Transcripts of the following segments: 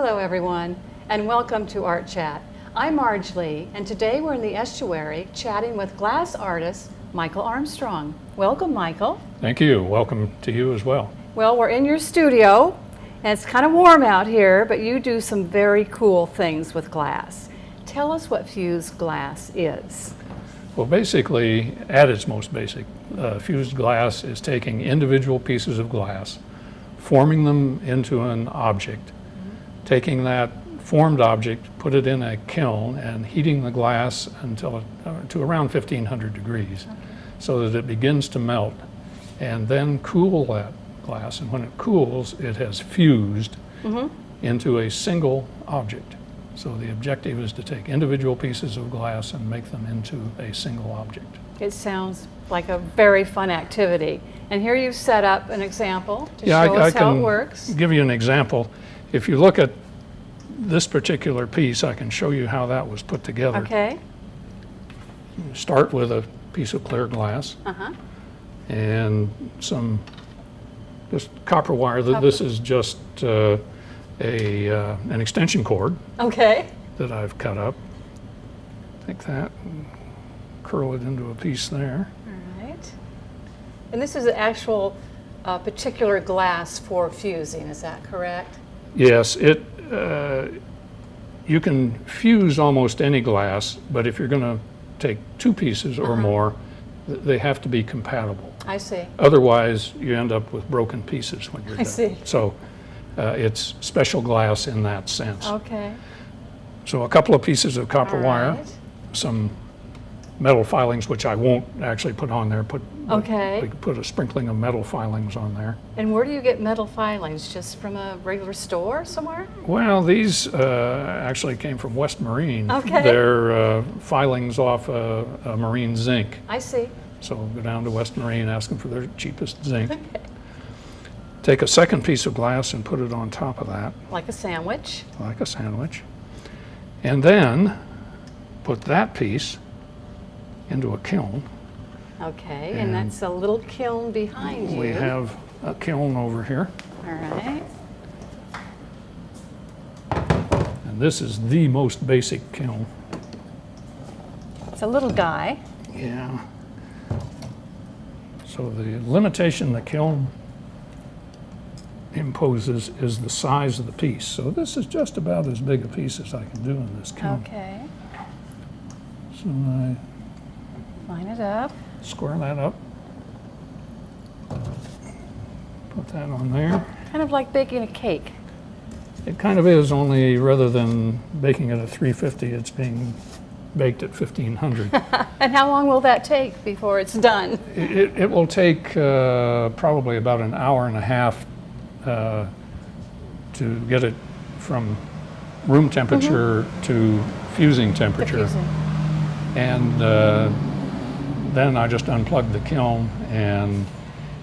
Hello everyone, and welcome to Art Chat. I'm Marge Lee, and today we're in the estuary chatting with glass artist Michael Armstrong. Welcome, Michael. Thank you. Welcome to you as well. Well, we're in your studio, and it's kind of warm out here, but you do some very cool things with glass. Tell us what fused glass is. Well, basically, at its most basic, fused glass is taking individual pieces of glass, forming them into an object, taking that formed object, put it in a kiln, and heating the glass until to around 1500 degrees, so that it begins to melt, and then cool that glass. And when it cools, it has fused into a single object. So the objective is to take individual pieces of glass and make them into a single object. It sounds like a very fun activity. And here you've set up an example to show us how it works. I can give you an example. If you look at this particular piece, I can show you how that was put together. Okay. You start with a piece of clear glass and some just copper wire. This is just an extension cord that I've cut up. Take that and curl it into a piece there. All right. And this is an actual particular glass for fusing, is that correct? Yes, you can fuse almost any glass, but if you're going to take two pieces or more, they have to be compatible. I see. Otherwise, you end up with broken pieces when you're done. I see. So it's special glass in that sense. Okay. So a couple of pieces of copper wire, right. some metal filings, which I won't actually put on there. Okay. We could put a sprinkling of metal filings on there. And where do you get metal filings? Just from a regular store somewhere? Well, these actually came from West Marine. Okay. They're filings off a marine zinc. I see. So go down to West Marine, ask them for their cheapest zinc. Okay. Take a second piece of glass and put it on top of that. Like a sandwich? Like a sandwich. And then put that piece into a kiln. Okay, and that's a little kiln behind you. We have a kiln over here. All right. And this is the most basic kiln. It's a little guy. Yeah. So the limitation the kiln imposes is the size of the piece. So this is just about as big a piece as I can do in this kiln. Okay. So I Line it up. square that up. Put that on there. Kind of like baking a cake. It kind of is, only rather than baking it at 350, it's being baked at 1500. And how long will that take before it's done? It will take probably about an hour and a half to get it from room temperature to fusing temperature. And then I just unplug the kiln and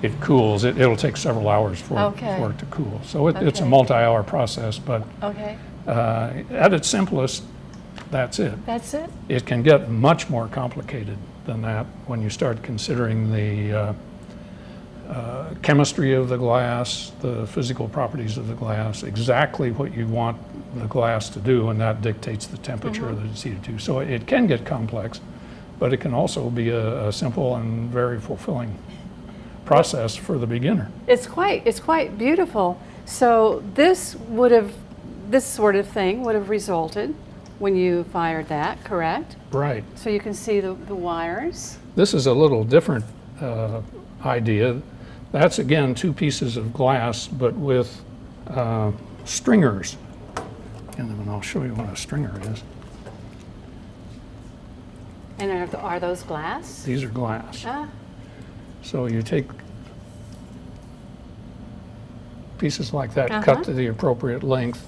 it cools. It'll take several hours for it to cool. So it's a multi-hour process, but at its simplest, that's it. That's it? It can get much more complicated than that when you start considering the chemistry of the glass, the physical properties of the glass, exactly what you want the glass to do, and that dictates the temperature that it's heated to. So it can get complex, but it can also be a simple and very fulfilling process for the beginner. It's quite beautiful. So this sort of thing would have resulted when you fired that, correct? Right. So you can see the wires. This is a little different idea. That's again two pieces of glass, but with stringers. And I'll show you what a stringer is. And are those glass? These are glass. Ah. So you take pieces like that, cut to the appropriate length,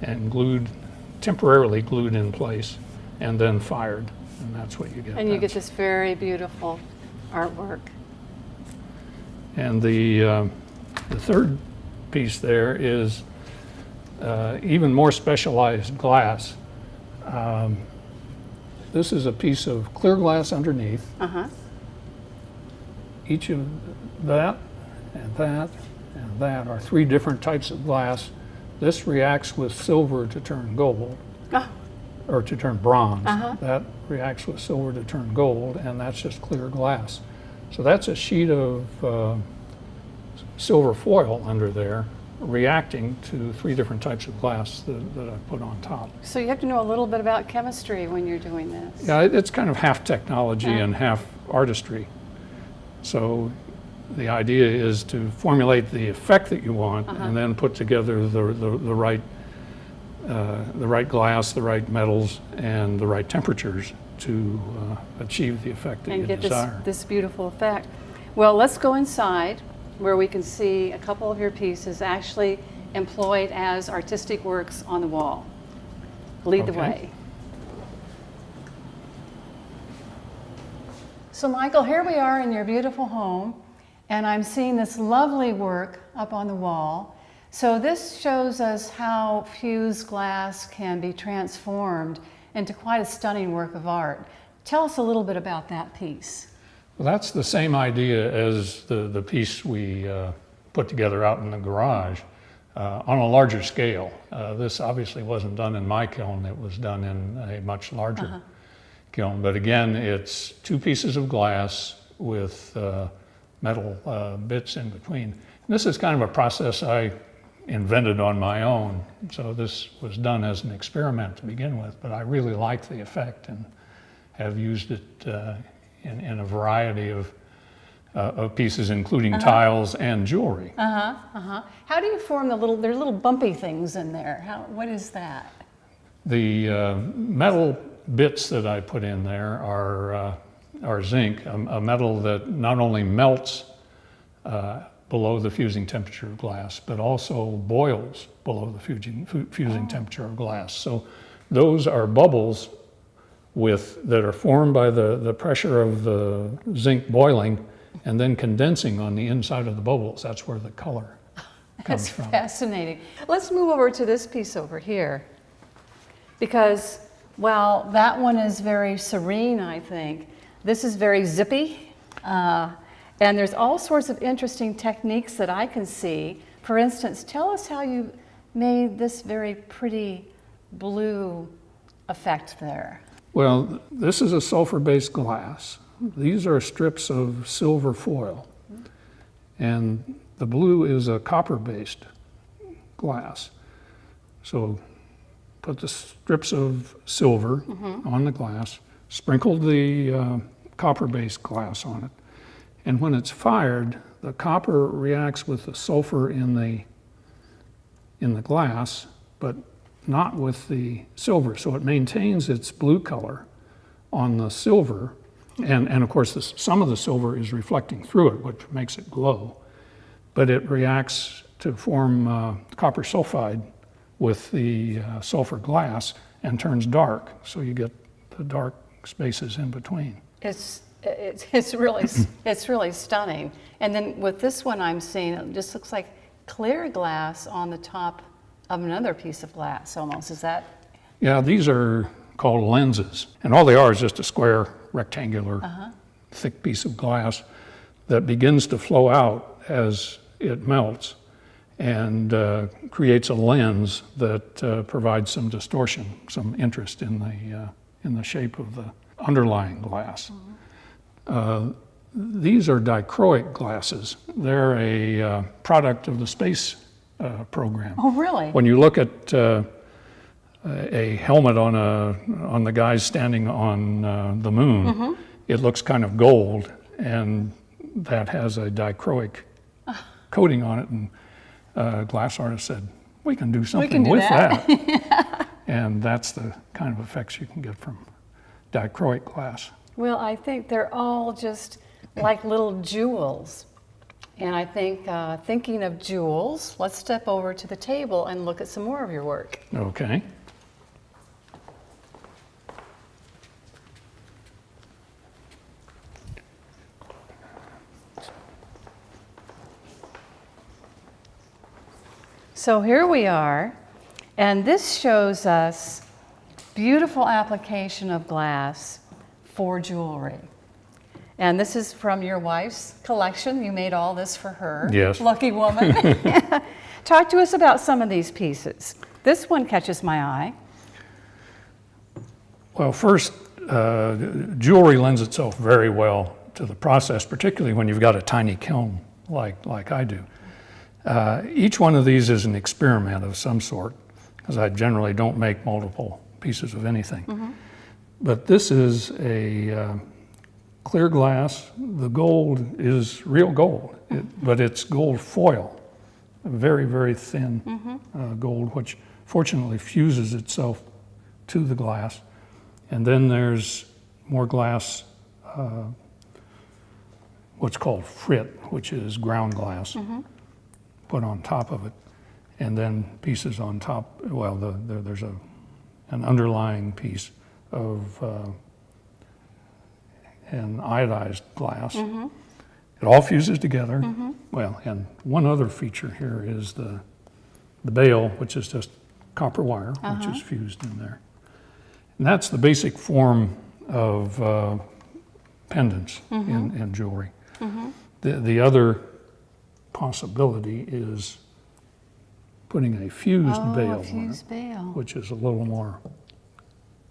and temporarily glued in place, and then fired, and that's what you get. And you get this very beautiful artwork. And the third piece there is even more specialized glass. This is a piece of clear glass underneath. Each of that and that and that are three different types of glass This reacts with silver to turn gold, Oh, or to turn bronze. Uh-huh. That reacts with silver to turn gold, and that's just clear glass. So that's a sheet of silver foil under there reacting to 3 different types of glass that I put on top. so you have to know a little bit about chemistry when you're doing this. Yeah, it's kind of half technology Yeah. and half artistry. So the idea is to formulate the effect that you want and then put together the right glass, the right metals, and the right temperatures to achieve the effect that And you get desire. this beautiful effect. Well, let's go inside where we can see a couple of your pieces actually employed as artistic works on the wall. Lead the Okay. way. So Michael, here we are in your beautiful home, and I'm seeing this lovely work up on the wall. So this shows us how fused glass can be transformed into quite a stunning work of art. Tell us a little bit about that piece. Well, that's the same idea as the piece we put together out in the garage on a larger scale. This obviously wasn't done in my kiln, it was done in a much larger kiln. But again, it's 2 pieces of glass with metal bits in between. And this is kind of a process I invented on my own. So this was done as an experiment to begin with, but I really liked the effect and have used it in a variety of pieces, including tiles and jewelry. How do you form there's little bumpy things in there? What is that? The metal bits that I put in there are zinc, a metal that not only melts below the fusing temperature of glass, but also boils below the fusing temperature of glass. So those are bubbles that are formed by the pressure of the zinc boiling and then condensing on the inside of the bubbles. That's where the color comes That's from. fascinating. Let's move over to this piece over here. Because while that one is very serene, I think, this is very zippy. And there's all sorts of interesting techniques that I can see. For instance, tell us how you made this very pretty blue effect there. Well, this is a sulfur-based glass. These are strips of silver foil. And the blue is a copper-based glass. So put the strips of silver on the glass, sprinkled the copper-based glass on it. And when it's fired, the copper reacts with the sulfur in the glass, but not with the silver. So it maintains its blue color on the silver. And of course, some of the silver is reflecting through it, which makes it glow. But it reacts to form copper sulfide with the sulfur glass and turns dark. So you get the dark spaces in between. It's really stunning. And then with this one I'm seeing, it just looks like clear glass on the top of another piece of glass almost. Is that? Yeah, these are called lenses. And all they are is just a square, rectangular, thick piece of glass that begins to flow out as it melts and creates a lens that provides some distortion, some interest in the shape of the underlying glass. These are dichroic glasses. They're a product of the space program. Oh, really? When you look at a helmet on the guys standing on the moon, it looks kind of gold, and that has a dichroic coating on it. And glass artist said, "We can do something with that." And that's the kind of effects you can get from dichroic glass. Well, I think they're all just like little jewels. And I think, thinking of jewels, let's step over to the table and look at some more of your work. Okay. So here we are, and this shows us beautiful application of glass for jewelry. And this is from your wife's collection. You made all this for her. Yes. Lucky woman. Talk to us about some of these pieces. This one catches my eye. Well, first, jewelry lends itself very well to the process, particularly when you've got a tiny kiln like I do. Each one of these is an experiment of some sort, because I generally don't make multiple pieces of anything. Mm-hmm. But this is a clear glass. The gold is real gold, but it's gold foil, very, very thin gold, which fortunately fuses itself to the glass. And then there's more glass, what's called frit, which is ground glass, put on top of it. And then pieces on top, well, there's an underlying piece of an iodized glass. It all fuses together. Well, and one other feature here is the bail, which is just copper wire, which is fused in there. And that's the basic form of pendants in jewelry. The other possibility is putting a fused bail a fused on it, bail. which is a little more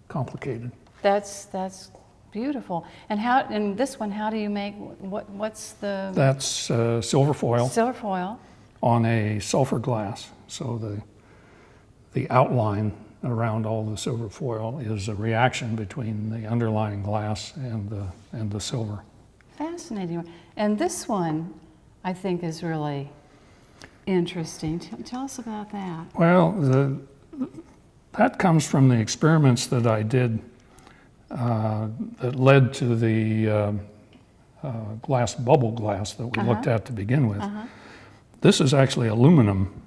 complicated. That's beautiful. And how? And this one, how do you make? What's the? That's silver foil Silver foil. on a sulfur glass. So the outline around all the silver foil is a reaction between the underlying glass and the silver. Fascinating. And this one, I think, is really interesting. Tell us about that. Well, that comes from the experiments that I did that led to the bubble glass that we looked at to begin with. This is actually aluminum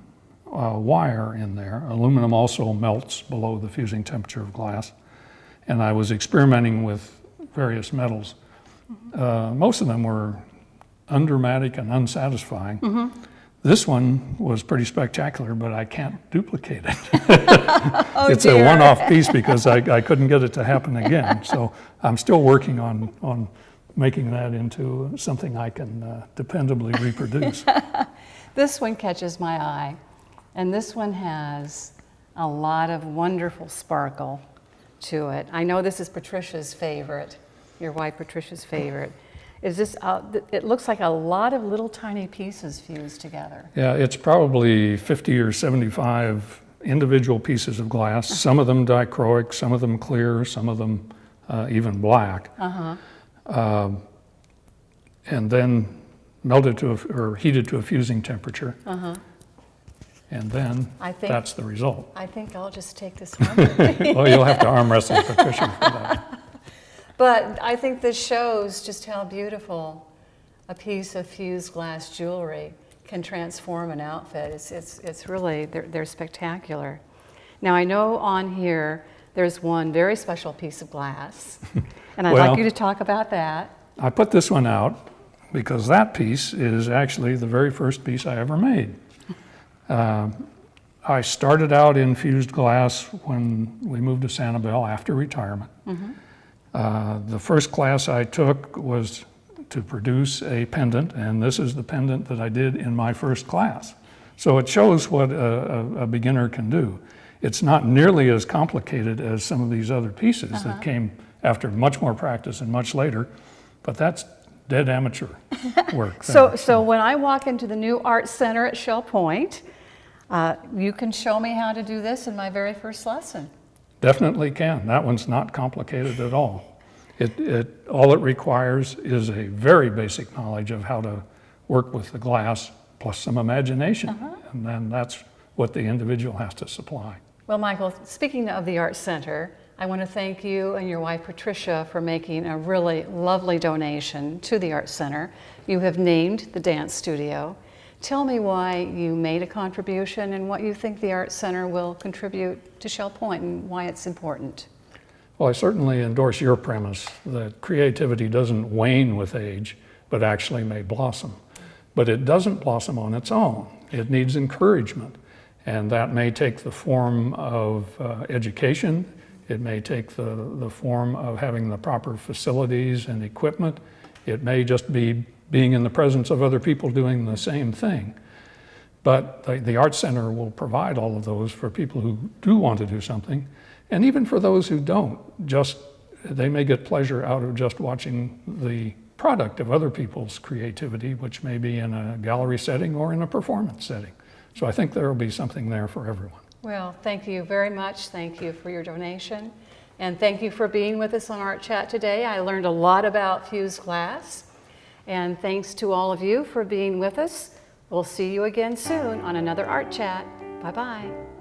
wire in there. Aluminum also melts below the fusing temperature of glass. And I was experimenting with various metals. Most of them were undramatic and unsatisfying. This one was pretty spectacular, but I can't duplicate it. It's a one-off piece because I couldn't get it to happen again. So I'm still working on making that into something I can dependably reproduce. This one catches my eye, and this one has a lot of wonderful sparkle to it. I know this is Patricia's favorite, your wife Patricia's favorite. Is this? It looks like a lot of little tiny pieces fused together. Yeah, it's probably 50 or 75 individual pieces of glass. Some of them dichroic, some of them clear, some of them even black. And then melted or heated to a fusing temperature. And then that's the result. I think I'll just take this home. Well, you'll have to arm wrestle Patricia for that. But I think this shows just how beautiful a piece of fused glass jewelry can transform an outfit. It's really, they're spectacular. Now I know on here there's one very special piece of glass, and I'd like you to talk about that. I put this one out because that piece is actually the very first piece I ever made. I started out in fused glass when we moved to Sanibel after retirement. The first class I took was to produce a pendant, and this is the pendant that I did in my first class. So it shows what a beginner can do. It's not nearly as complicated as some of these other pieces that came after much more practice and much later, but that's dead amateur work. So when I walk into the new art center at Shell Point, you can show me how to do this in my very first lesson. Definitely can. That one's not complicated at all. All it requires is a very basic knowledge of how to work with the glass plus some imagination. And then that's what the individual has to supply. Well, Michael, speaking of the Art Center, I want to thank you and your wife Patricia for making a really lovely donation to the Art Center. You have named the dance studio. Tell me why you made a contribution and what you think the Art Center will contribute to Shell Point and why it's important. Well, I certainly endorse your premise that creativity doesn't wane with age, but actually may blossom. But it doesn't blossom on its own. It needs encouragement. And that may take the form of education. It may take the form of having the proper facilities and equipment. It may just be being in the presence of other people doing the same thing. But the Art Center will provide all of those for people who do want to do something, and even for those who don't. They may get pleasure out of just watching the product of other people's creativity, which may be in a gallery setting or in a performance setting. So I think there will be something there for everyone. Well, thank you very much. Thank you for your donation. And thank you for being with us on Art Chat today. I learned a lot about fused glass. And thanks to all of you for being with us. We'll see you again soon on another Art Chat. Bye-bye.